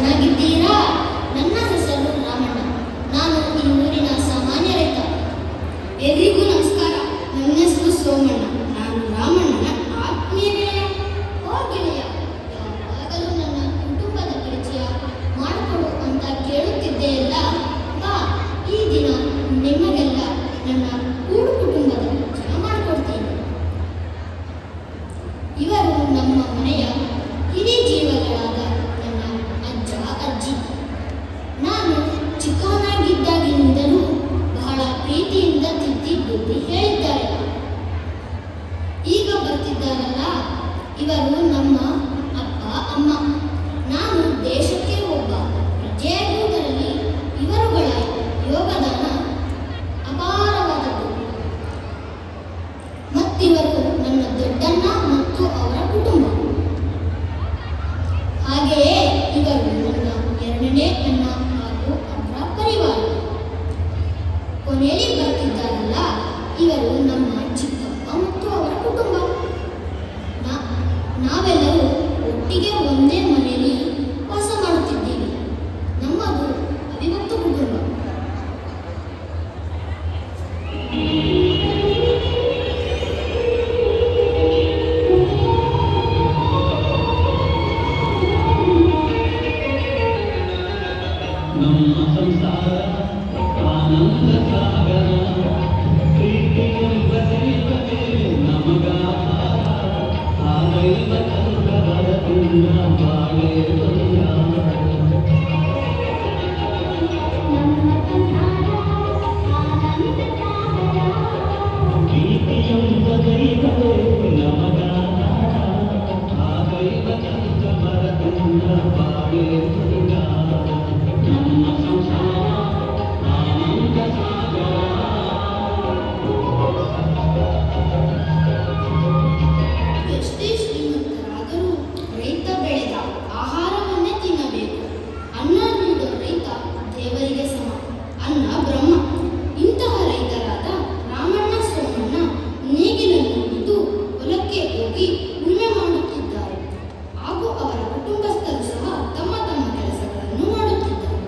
ಚೆನ್ನಾಗಿದ್ದೀರಾ? ನನ್ನ ಹೆಸರು ರಾಮಣ್ಣ. ನಾನು ಈ ಊರಿನ ಸಾಮಾನ್ಯ ರೈತ. ಎಲ್ರಿಗೂ ನಮಸ್ಕಾರ. ನನ್ನ ಹೆಸರು ಸೋಮಣ್ಣ. ನಾನು ರಾಮಣ್ಣನ ಆತ್ಮೀಯ ಗೆಳೆಯ. ಓ ಗೆಳೆಯ, ಯಾವಾಗಲೂ ನನ್ನ ಕುಟುಂಬದ ಪರಿಚಯ ಮಾಡಿಕೊಡು ಅಂತ ಕೇಳುತ್ತಿದ್ದೆಯಲ್ಲ. ಬಾ, ಈ ದಿನ ನಿಮಗೆಲ್ಲ ನನ್ನ ಕೂಡು ಕುಟುಂಬದ ಪರಿಚಯ ಮಾಡಿಕೊಡ್ತೀನಿ. ಇವರು ನಮ್ಮ ಮನೆಯ ಹಿರಿಯ ಜೀವಗಳಾದ ನನ್ನ ಅಜ್ಜ ಅಜ್ಜಿ. ನಾನು ಚಿಕ್ಕವನಾಗಿದ್ದಾಗಿನಿಂದಲೂ ಬಹಳ ಪ್ರೀತಿಯಿಂದ ತಿದ್ದಿ ಬುದ್ಧಿ ಹೇಳಿದ್ದಾರೆ. ಈಗ ಬರ್ತಿದ್ದಾರಲ್ಲ, ಇವರು ನಮ್ಮ ಅಪ್ಪ ಅಮ್ಮ. ನಾನು ದೇಶಕ್ಕೆ ಒಬ್ಬ ಪ್ರಜೆಯಾಗುವುದರಲ್ಲಿ ಇವರುಗಳ ಯೋಗದಾನ ಅಪಾರವಾದದ್ದು. ಮತ್ತಿವರು ನನ್ನ ದೊಡ್ಡಣ್ಣ ಮತ್ತು ಅವರ ಕುಟುಂಬ. ಹಾಗೆಯೇ ಇವರು ನನ್ನ ಎರಡನೇ ಅಣ್ಣ ಹಾಗೂ ಅವರ ಪರಿವಾರ. ಕೊನೆಯಲ್ಲಿ ಬರ್ತಿದ್ದಾರಲ್ಲ, ಇವರು ನಮ್ಮ ಚಿಕ್ಕಪ್ಪ ಮತ್ತು ಅವರ ಕುಟುಂಬ. ನಾವೆಲ್ಲರೂ ಒಟ್ಟಿಗೆ ಒಂದೇ ಮನೆಯಲ್ಲಿ ವಾಸ ಮಾಡುತ್ತಿದ್ದೀವಿ. ನಮ್ಮದು ಅವಿಭಕ್ತ ಕುಟುಂಬ. ನಮ್ಮ ಸಂಸಾರ ಆನಂದ ಸಾಗರ, ಪ್ರೀತಿಯೆಂಬ ದೈವವೇ ನಮಗಾಧಾರ. ಆ ದೈವ ತಂತ್ರವರ ತುಂಬ ಬಾಳೆ ಬಂಗಾರ. ಪ್ರೀತಿಯೆಂಬ ದೈವವೇ ನಮಗಾಧಾರ. ಆ ದೈವ ತಂತ್ರವರ ತುಂಬ ಬಾಳೆ ಬಂಗಾರ. ನಮ್ಮ ಸಂಸಾರ ಆನಂದ ಸಾಗರ. ಎಷ್ಟೇ ಶ್ರೀಮಂತರಾದರೂ ರೈತ ಬೆಳೆದ ಆಹಾರವನ್ನೇ ತಿನ್ನಬೇಕು. ಅನ್ನ ನೀಡುವ ರೈತ ದೇವರಿಗೆ ಸಮ. ಅನ್ನ ಬ್ರಹ್ಮ. ಇಂತಹ ರೈತರಾದ ರಾಮಣ್ಣ ಸೋಮಣ್ಣ ನೇಗಿಲನ್ನು ಹಿಡಿದು ಹೊಲಕ್ಕೆ ಹೋಗಿ ಉಳುಮೆ ಮಾಡುತ್ತಿದ್ದಾರೆ. ಹಾಗೂ ಅವರ ಕುಟುಂಬಸ್ಥರು ಸಹ ತಮ್ಮ ತಮ್ಮ ಕೆಲಸಗಳನ್ನು ಮಾಡುತ್ತಿದ್ದಾರೆ.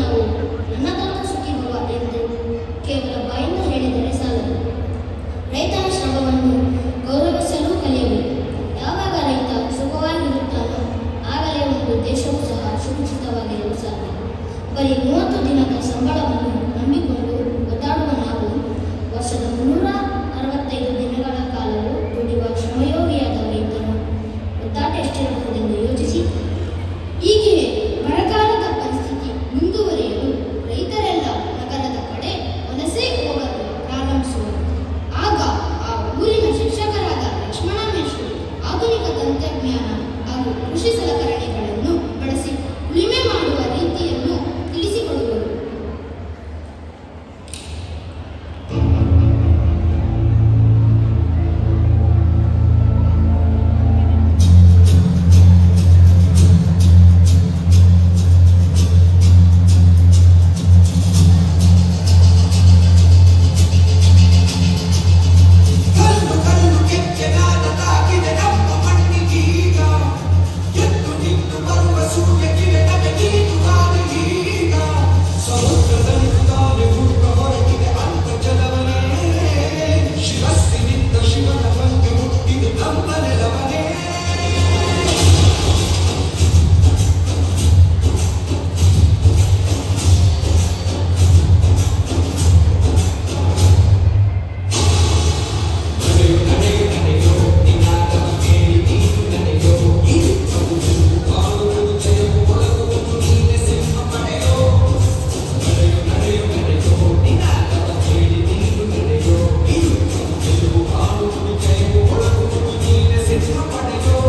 ನಾವು ಅನ್ನದಾತ ಸುಖಿ ಭವ ಎಂದು ಕೇವಲ ಬಾಯಿಂದ ಹೇಳಿದರೆ ಸಾಲದು. ರೈತನ ಶ್ರಮವನ್ನು ಗೌರವಿಸಲು ಕಲಿಯಬೇಕು. ಯಾವಾಗ ರೈತ ಸುಖವಾಗಿರುತ್ತಾನೋ ಆಗಲೇ ಒಂದು ದೇಶವೂ ಸಹ ಸುರಕ್ಷಿತವಾಗಿರಲು ಸಾಧ್ಯ. ಬರೀ 30 ದಿನದ ಸಂಬಳವನ್ನು ನಂಬಿಕೊಂಡು ಒದ್ದಾಡುವ ನಾವು ವರ್ಷದ 365 ದಿನಗಳ ಕಾಲವು ದುಡಿಯುವ ಶ್ರಮಯೋಗಿಯಾದ ರೈತನು ಒದ್ದಾಟ ಎಷ್ಟಿರಬಹುದೆಂದು ಯೋಚಿಸಿ. ಹೀಗೆಯೇ ಬರಗಾಲದ ಪರಿಸ್ಥಿತಿ ಮುಂದುವರಿಯಲು ರೈತರೆಲ್ಲ ನಗರದ ಕಡೆ ವಲಸೆ ಹೋಗಲು ಪ್ರಾರಂಭಿಸುವರು. ಆಗ ಆ ಊರಿನ ಶಿಕ್ಷಕರಾದ ಲಕ್ಷ್ಮಣ ಮೇಷ್ಟ್ರು ಆಧುನಿಕ ತಂತ್ರಜ್ಞಾನ ಹಾಗೂ ಕೃಷಿ ಸಲಕರಣೆಗಳನ್ನು ಬಳಸಿ ಉಳುಮೆ ಮಾಡುವ ರೀತಿಯನ್ನು ತಿಳಿಸಿಕೊಡುವರು. ಕಲ್ಲು ಕಲ್ಲು ಕೆಚ್ಚಲಾದ ತಾಕಿದೆ ನಮ್ಮ ಮಣ್ಣಿಗೀಗ. ಎದ್ದು ನಿಂತು ಬರುವ ಸೂರ್ಯ ಕಿರಣಕ್ಕೆ ನೀಡುತ್ತಾನೆಗೀಗ. ಸಮುದ್ರದಲ್ಲಿ ತಾನೆ ಹುಡುಕ ಹೊರಟಿದೆ ಅಂತರ್ಜಲವನೇ. ಶಿರಸ್ಸಿನಿಂದ ಶಿವನ ಬಂದು ಹುಟ್ಟಿದೆ ನಮ್ಮ ನೆಲವನೇ. ನಡೆಯೋ ನಡೆಯೋ ನಡೆಯೋ ನಿನಾದವ ಕೇಳಿ ನೀನು ನಡೆಯೋ. ಈ ಸಮುದ್ರವು ಕಾಲುವುದು ಜಯವು ಒಳಗುವುದು ನೀನೆ ಸಿಂಹ ಪಡೆಯೋ. ನಡೆಯೋ ನಡೆಯೋ ನಡೆಯೋ ನಿನಾದವ ಕೇಳಿ ನೀನು ನಡೆಯೋ. ಈ ಸಮುದ್ರವು ಕಾಲುವುದು ಜಯವು ಒಳಗುವುದು ನೀನೆ ಸಿಂಹ ಪಡೆಯೋ.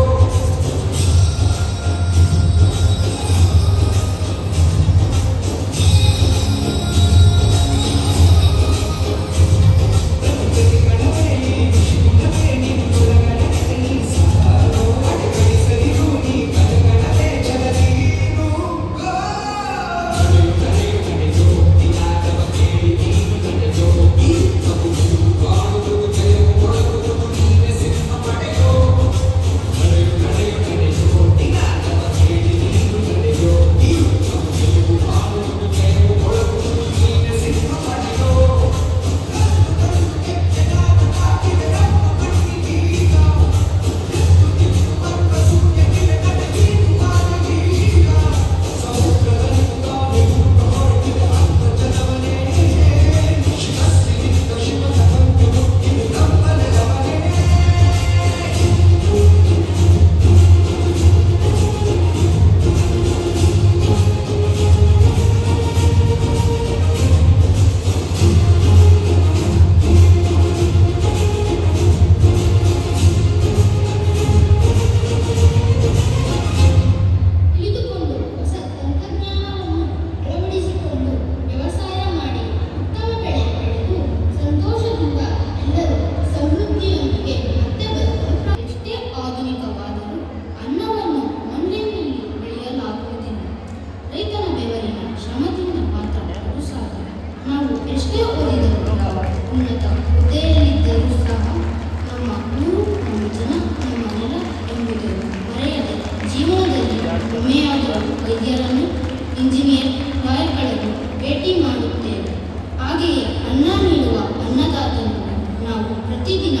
ತಿಳಿದುಕೊಂಡು ಹೊಸ ತಂತ್ರಜ್ಞಾನವನ್ನು ಅಳವಡಿಸಿಕೊಂಡು ವ್ಯವಸಾಯ ಮಾಡಿ ಉತ್ತಮ ಬೆಳೆ ಪಡೆದು ಸಂತೋಷದಿಂದ ಎಲ್ಲರೂ ಸಮೃದ್ಧಿಯೊಂದಿಗೆ ಮತ್ತೆ ಬರಲು ಎಷ್ಟೇ ಆಧುನಿಕವಾದರೂ ಅನ್ನವನ್ನು ಮಣ್ಣಿನಲ್ಲಿ ಬೆಳೆಯಲಾಗುವುದಿಲ್ಲ. ರೈತನ ಬೆವರಿನ ಶ್ರಮದಿಂದ ಮಾತ್ರ ಅದು ಸಾಧ್ಯ. ನಾವು ಎಷ್ಟೇ ಓದಿದರೂ ಉನ್ನತ ಹುದ್ದೆಯಲ್ಲಿದ್ದರೂ ಸಹ ನಮ್ಮ ಊರು, ನಮ್ಮ ಜನ, ನಮ್ಮ ನೆಲ ಎಂಬುದನ್ನು ಮರೆಯದೆ ಜೀವನದಲ್ಲಿ ಒಮ್ಮೆಯಾದರೂ ವೈದ್ಯರನ್ನು, ಇಂಜಿನಿಯರ್, ಲಾಯರ್ಗಳನ್ನು ಭೇಟಿ ಮಾಡುತ್ತೇವೆ. ಹಾಗೆಯೇ ಅನ್ನ ನೀಡುವ ಅನ್ನದಾತನನ್ನು ನಾವು ಪ್ರತಿದಿನ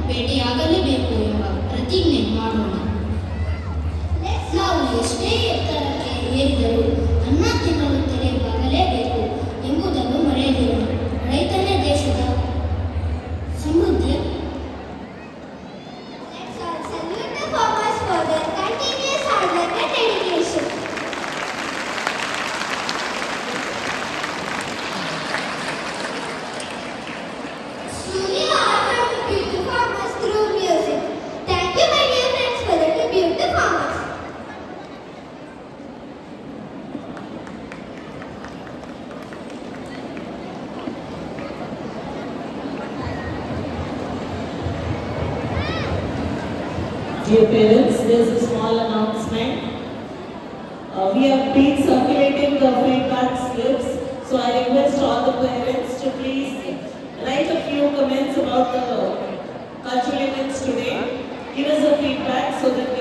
ಭೇಟಿಯಾಗಲೇಬೇಕು ಎಂಬ ಪ್ರತಿಜ್ಞೆ ಮಾಡೋಣ. ನಾವು ಎಷ್ಟೇ ಎತ್ತರಕ್ಕೆ ಏರಿದರೂ ಅನ್ನ ತಿನ್ನಲು ತಲೆ ಬಾಗಲೇಬೇಕು ಎಂಬುದನ್ನು ಮರೆಯದಿರೋಣ. ರೈತನೇ ದೇಶದ ಸಮೃದ್ಧಿ. Let's all salute the farmers for their continuous hard work and dedication. Truly hard work tribute to farmers through music. Thank you, my dear friends, for the tribute to farmers. Dear parents, there's a small announcement. We have been circulating the feedback slips, so I request all the parents to please write a few comments about the cultural events today. Give us a feedback so that